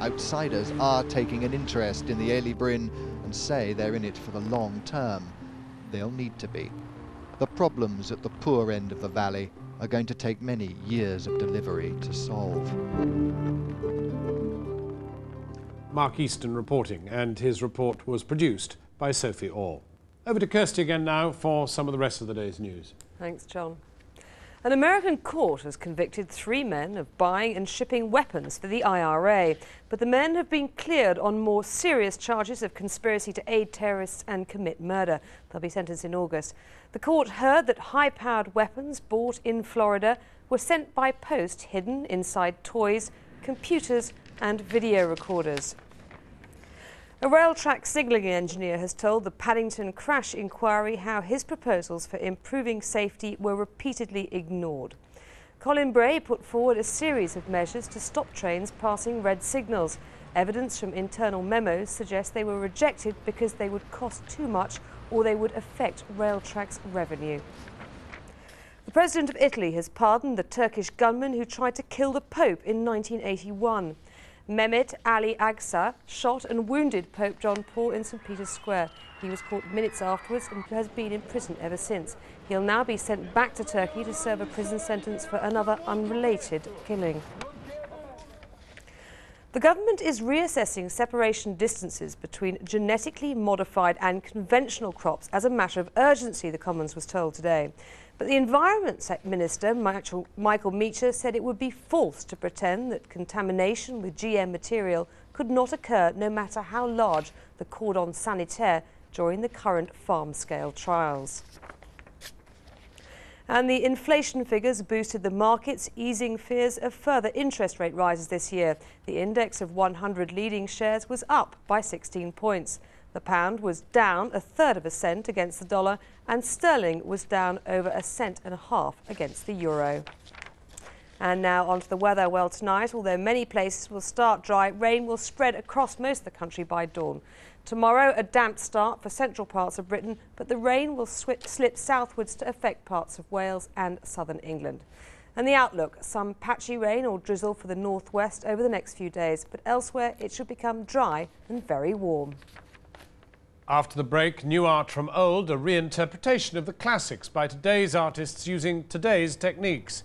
Outsiders are taking an interest in the Ailey Bryn and say they're in it for the long term. They'll need to be. The problems at the poor end of the valley are going to take many years of delivery to solve. Mark Easton reporting, and his report was produced by Sophie Orr. Over to Kirstie again now for some of the rest of the day's news. Thanks, John. An American court has convicted 3 men of buying and shipping weapons for the IRA, but the men have been cleared on more serious charges of conspiracy to aid terrorists and commit murder. They'll be sentenced in August. The court heard that high-powered weapons bought in Florida were sent by post hidden inside toys, computers and video recorders. A rail track signalling engineer has told the Paddington crash inquiry how his proposals for improving safety were repeatedly ignored. Colin Bray put forward a series of measures to stop trains passing red signals. Evidence from internal memos suggests they were rejected because they would cost too much or they would affect Railtrack's revenue. The President of Italy has pardoned the Turkish gunman who tried to kill the Pope in 1981. Mehmet Ali Agca shot and wounded Pope John Paul in St. Peter's Square. He was caught minutes afterwards and has been in prison ever since. He'll now be sent back to Turkey to serve a prison sentence for another unrelated killing. The government is reassessing separation distances between genetically modified and conventional crops as a matter of urgency, the Commons was told today. But the Environment Minister, Michael Meacher, said it would be false to pretend that contamination with GM material could not occur no matter how large the cordon sanitaire during the current farm-scale trials. And the inflation figures boosted the markets, easing fears of further interest rate rises this year. The index of 100 leading shares was up by 16 points. The pound was down 1/3 cent against the dollar, and sterling was down over 1.5 cents against the euro. And now on to the weather. Well, tonight, although many places will start dry, rain will spread across most of the country by dawn. Tomorrow, a damp start for central parts of Britain, but the rain will slip southwards to affect parts of Wales and southern England. And the outlook, some patchy rain or drizzle for the northwest over the next few days, but elsewhere it should become dry and very warm. After the break, new art from old, a reinterpretation of the classics by today's artists using today's techniques.